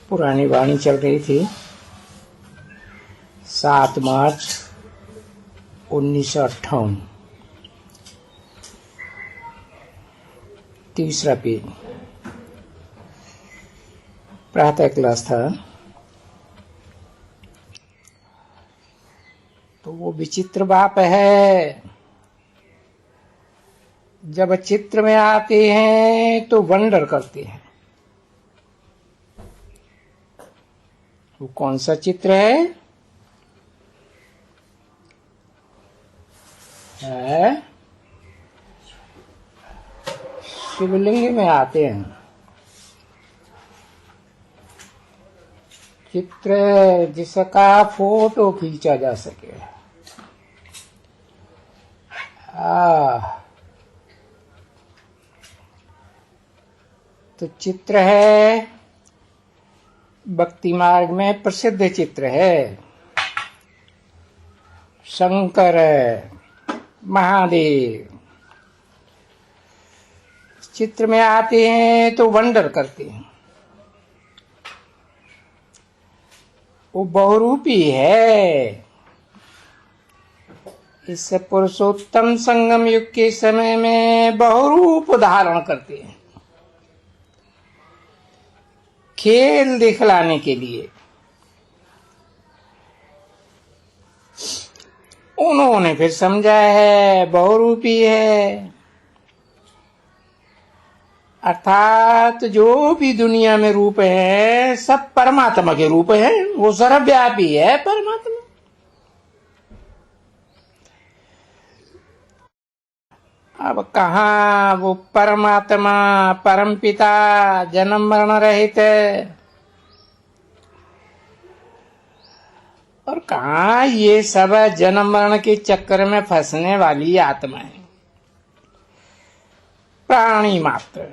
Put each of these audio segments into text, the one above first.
पुरानी वाणी चल रही थी। 7 मार्च 1958, तीसरा पेज। प्रातः क्लास था। तो वो विचित्र बाप है, जब चित्र में आते हैं तो वंडर करते हैं। वो कौन सा चित्र है? शिवलिंग में आते हैं चित्र, जिसका फोटो खींचा जा सके। तो चित्र है, भक्ति मार्ग में प्रसिद्ध चित्र है। शंकर, महादेव चित्र में आते हैं तो वंडर करते हैं। वो बहुरूपी है। इस पुरुषोत्तम संगम युग के समय में बहुरूप धारण करते हैं, खेल दिखलाने के लिए। उन्होंने फिर समझा है बहुरूपी है, अर्थात जो भी दुनिया में रूप है सब परमात्मा के रूप है। वो सर्वव्यापी है परमात्मा। अब कहाँ वो परमात्मा, परमपिता जन्म मरण रहित है, और कहाँ ये सब जन्म मरण के चक्कर में फंसने वाली आत्मा है, प्राणी मात्र।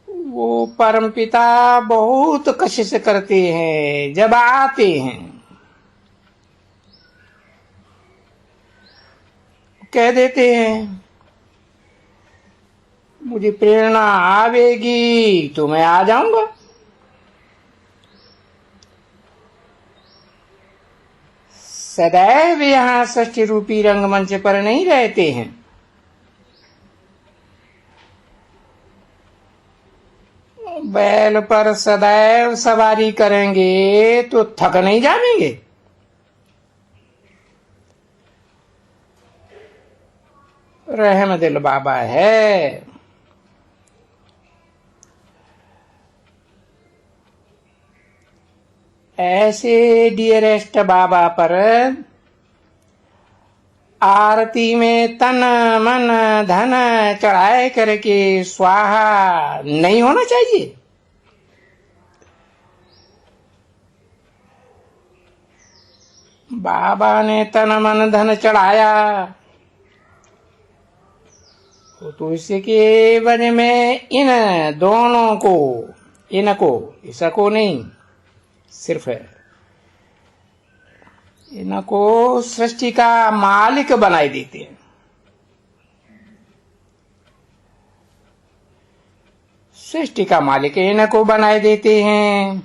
वो परमपिता बहुत कशिश करते हैं। जब आते हैं कह देते हैं मुझे प्रेरणा आवेगी तो मैं आ जाऊंगा। सदैव यहाँ षष्ठी रूपी रंगमंच पर नहीं रहते हैं। बैल पर सदैव सवारी करेंगे तो थक नहीं जाएंगे। रहमदिल बाबा है। ऐसे डियरेस्ट बाबा पर आरती में तन मन धन चढ़ाए करके स्वाहा नहीं होना चाहिए। बाबा ने तन मन धन चढ़ाया तो इसके वजह में इन दोनों को, इनको, इसको नहीं, सिर्फ इनको सृष्टि का मालिक बनाई देते हैं। सृष्टि का मालिक इनको बनाए देते हैं।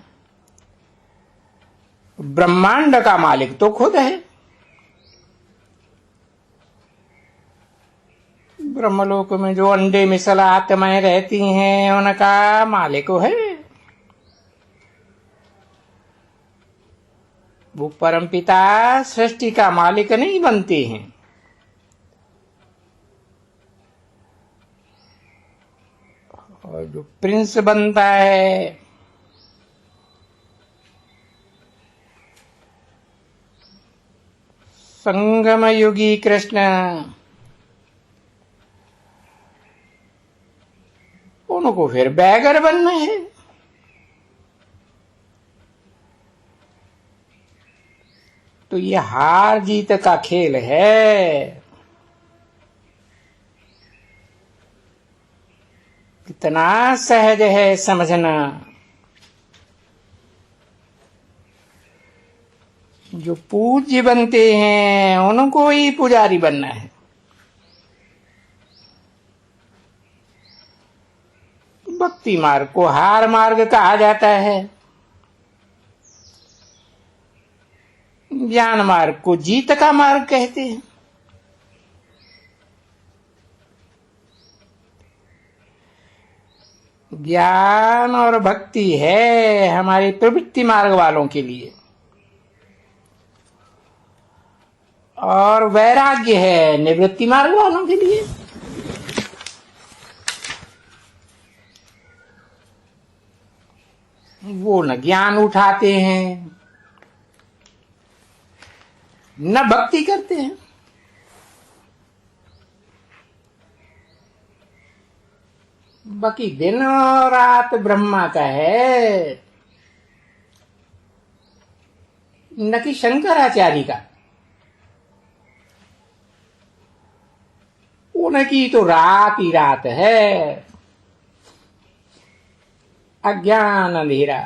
ब्रह्मांड का मालिक तो खुद है। ब्रह्मलोक में जो अंडे मिसल आत्माएं रहती हैं उनका मालिक है वो। परमपिता सृष्टि का मालिक नहीं बनते हैं। और जो प्रिंस बनता है संगम युगी कृष्ण, उनको फिर बैगर बनना है। तो ये हार जीत का खेल है। कितना सहज है समझना। जो पूज्य बनते हैं उनको ही पुजारी बनना है। भक्ति मार्ग को हार मार्ग कहा जाता है, ज्ञान मार्ग को जीत का मार्ग कहते हैं। ज्ञान और भक्ति है हमारी प्रवृत्ति मार्ग वालों के लिए, और वैराग्य है निवृत्ति मार्ग वालों के लिए। वो न ज्ञान उठाते हैं न भक्ति करते हैं। बाकी दिन और रात ब्रह्मा का है, न कि शंकराचार्य का। उनकी तो रात ही रात है, अज्ञान अंधेरा।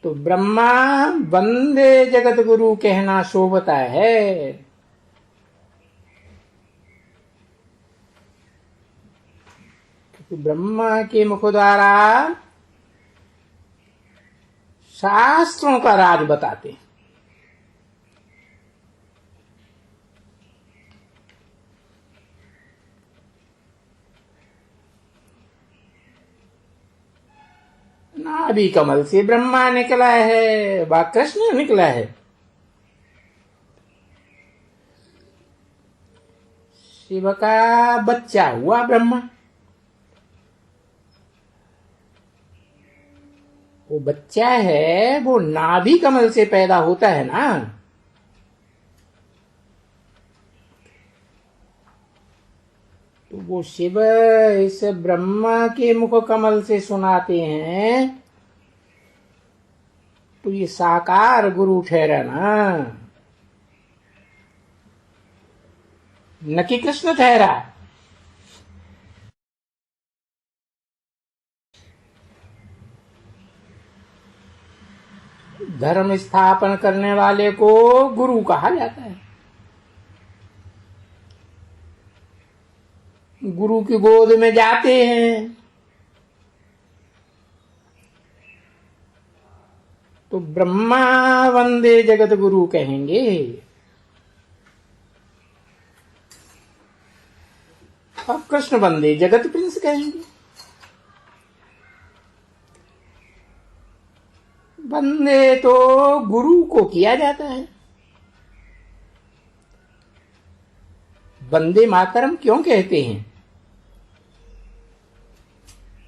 तो ब्रह्मा वंदे जगत गुरु कहना शोभता है। क्योंकि ब्रह्मा के मुख द्वारा शास्त्रों का राज बताते हैं। नाभि कमल से ब्रह्मा निकला है, वह कृष्ण निकला है। शिव का बच्चा हुआ ब्रह्मा। वो बच्चा है, वो नाभि कमल से पैदा होता है ना। तो वो शिव इस ब्रह्मा के मुख कमल से सुनाते हैं, तो ये साकार गुरु ठहरा ना, न कि कृष्ण ठहरा। धर्म स्थापन करने वाले को गुरु कहा जाता है। गुरु की गोद में जाते हैं तो ब्रह्मा वंदे जगत गुरु कहेंगे, और कृष्ण वंदे जगत प्रिंस कहेंगे। वंदे तो गुरु को किया जाता है। वंदे मातरम क्यों कहते हैं?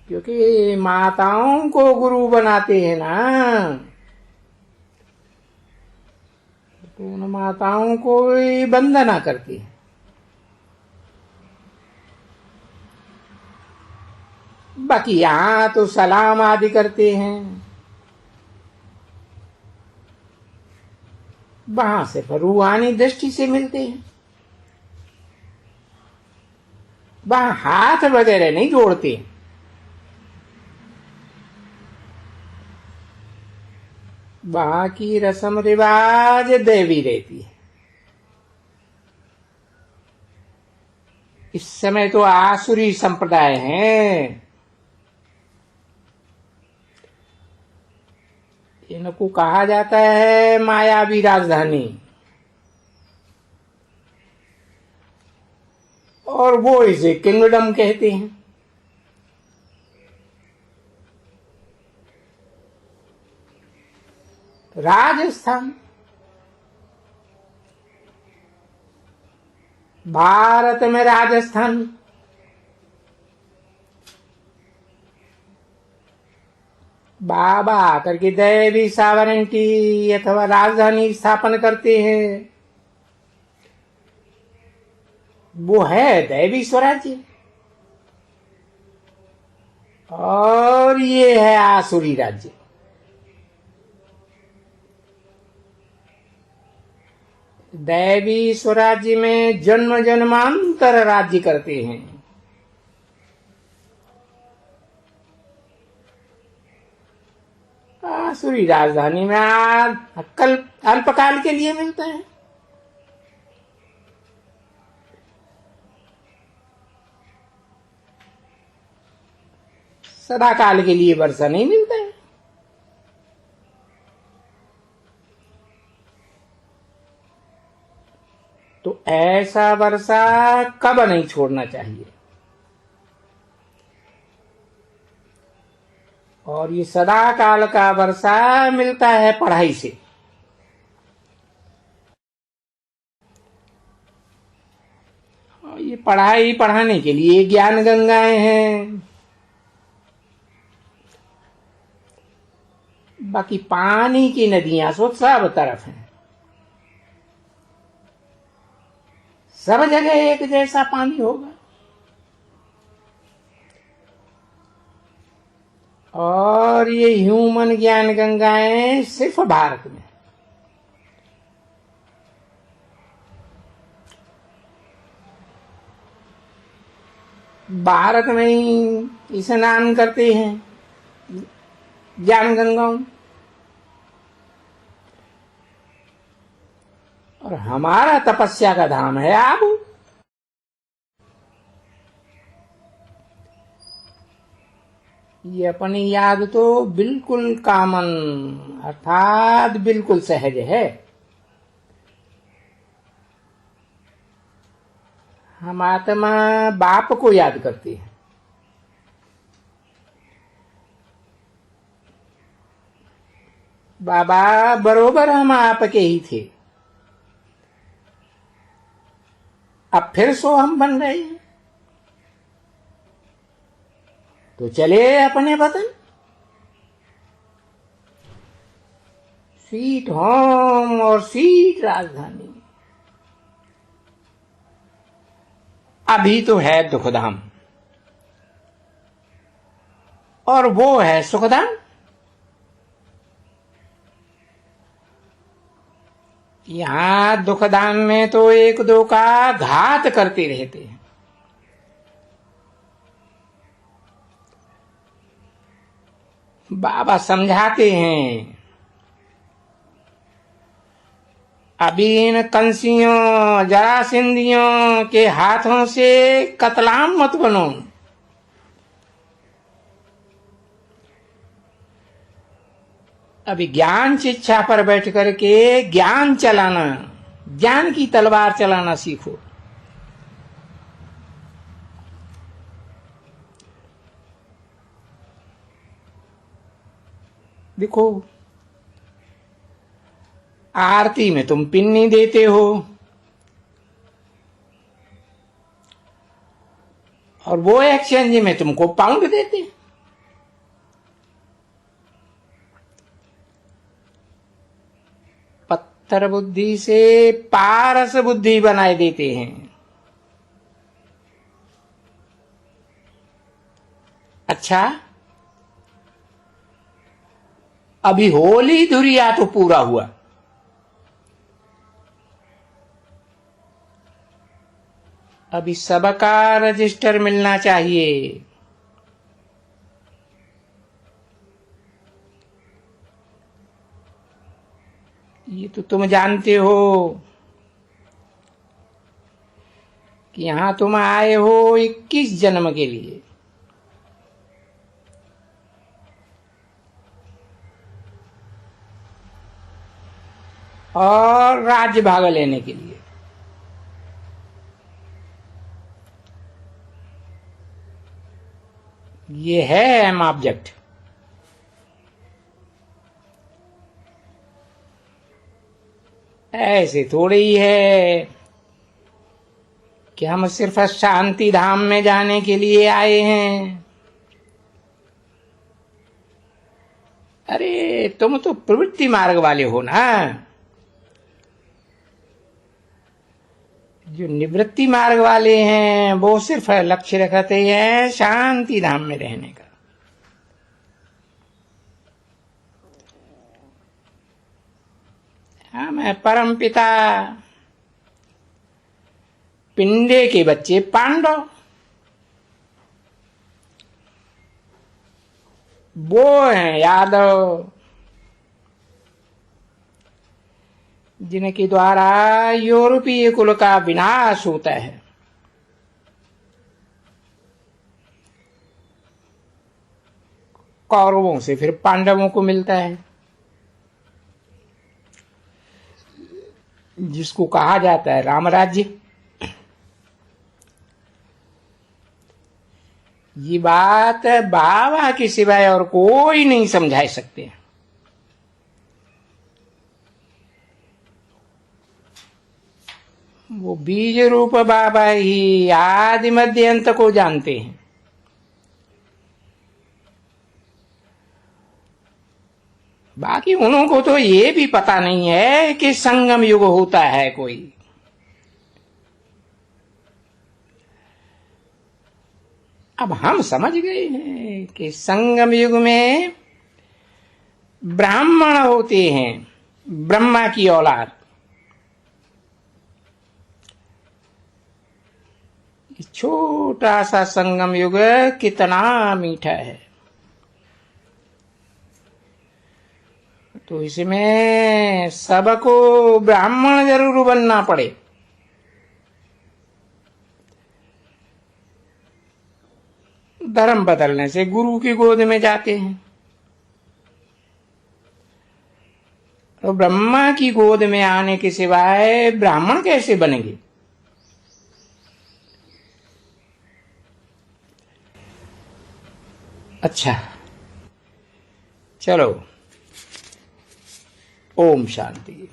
क्योंकि माताओं को गुरु बनाते हैं ना, तो उन माताओं को ही वंदना करते हैं। बाकी यहां तो सलाम आदि करते हैं, वहां से रूहानी दृष्टि से मिलते हैं। वहां हाथ वगैरह नहीं जोड़ते। वहां की रस्म रिवाज दैवी रहती है। इस समय तो आसुरी संप्रदाय हैं, इनको कहा जाता है मायावी राजधानी, और वो इसे किंगडम कहते हैं। राजस्थान भारत में राजस्थान बाबा आकर के दैवी सावरेंटी अथवा राजधानी स्थापन करते हैं, वो है दैवी स्वराज्य, और ये है आसुरी राज्य। दैवी स्वराज्य में जन्म जन्मांतर राज्य करते हैं। आसुरी राजधानी में अल्पकाल के लिए मिलता है। सदा काल के लिए वर्षा नहीं मिलता है। तो ऐसा वर्षा कब नहीं छोड़ना चाहिए। और ये सदा काल का वर्षा मिलता है पढ़ाई से। और ये पढ़ाई पढ़ाने के लिए ज्ञान गंगाएं हैं। बाकी पानी की नदियां सो सब तरफ हैं। सब जगह एक जैसा पानी होगा। और ये ह्यूमन ज्ञान गंगाएं सिर्फ भारत में। भारत में ही स्नान करते हैं ज्ञान गंगाओं। और हमारा तपस्या का धाम है आबू। ये अपनी याद तो बिल्कुल कॉमन अर्थात बिल्कुल सहज है। हम आत्मा बाप को याद करते हैं। बाबा बरोबर हम आपके ही थे, अब फिर सो हम बन रहे हैं। तो चले अपने वतन, स्वीट होम और स्वीट राजधानी। अभी तो है दुखधाम और वो है सुखधाम। यहां दुखधाम में तो एक दो का घात करते रहते हैं। बाबा समझाते हैं, अभी इन कंसियों जरासिंधियों के हाथों से कतलाम मत बनो। अभी ज्ञान शिक्षा पर बैठ करके ज्ञान चलाना, ज्ञान की तलवार चलाना सीखो। देखो, आरती में तुम पिन्नी देते हो और वो एक्सचेंज में तुमको पाउंड देते। पत्थर बुद्धि से पारस बुद्धि बनाए देते हैं। अच्छा, अभी होली धुरिया तो पूरा हुआ, अभी सबका रजिस्टर मिलना चाहिए। ये तो तुम जानते हो कि यहां तुम आए हो 21 जन्म के लिए। और राज्य भाग लेने के लिए। ये है एम ऑब्जेक्ट। ऐसे थोड़ी ही है कि हम सिर्फ शांति धाम में जाने के लिए आए हैं। अरे तुम तो प्रवृत्ति मार्ग वाले हो ना। जो निवृत्ति मार्ग वाले हैं वो सिर्फ लक्ष्य रखते हैं शांति धाम में रहने का। हम है परम पिता पिंडे के बच्चे पांडव, वो हैं यादव जिनके द्वारा यूरोपीय कुल का विनाश होता है। कौरवों से फिर पांडवों को मिलता है, जिसको कहा जाता है रामराज्य। ये बात बाबा के सिवाय और कोई नहीं समझा सकते। वो बीज रूप बाबा ही आदि मध्य अंत को जानते हैं। बाकी उन्हों को तो ये भी पता नहीं है कि संगम युग होता है कोई। अब हम समझ गए हैं कि संगम युग में ब्राह्मण होते हैं, ब्रह्मा की औलाद। छोटा सा संगम युग कितना मीठा है। तो इसमें सबको ब्राह्मण जरूर बनना पड़े। धर्म बदलने से गुरु की गोद में जाते हैं, तो ब्रह्मा की गोद में आने के सिवाय ब्राह्मण कैसे बनेंगे? अच्छा, चलो, ओम शांति।